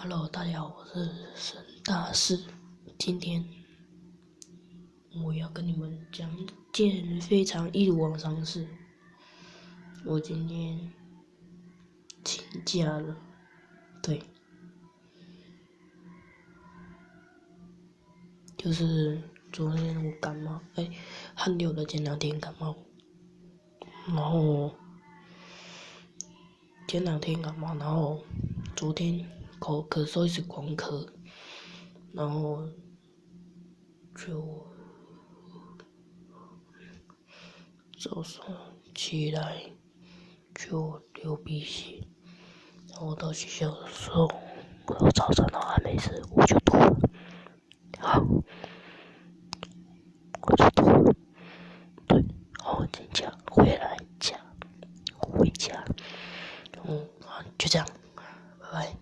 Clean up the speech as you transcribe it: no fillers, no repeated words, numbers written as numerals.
Hello，大家好，我是沈大师。今天我要跟你们讲一件非常一如往常的事。我今天请假了，对，就是昨天我感冒，寒流的前2天感冒，然后前2天感冒，然后昨天咳嗽一直狂咳，然后就早上起来就流鼻血，然后到学校的时候，我早上都还没事，我就吐了。好，我就吐了。对，然后请假回家，就这样，拜拜。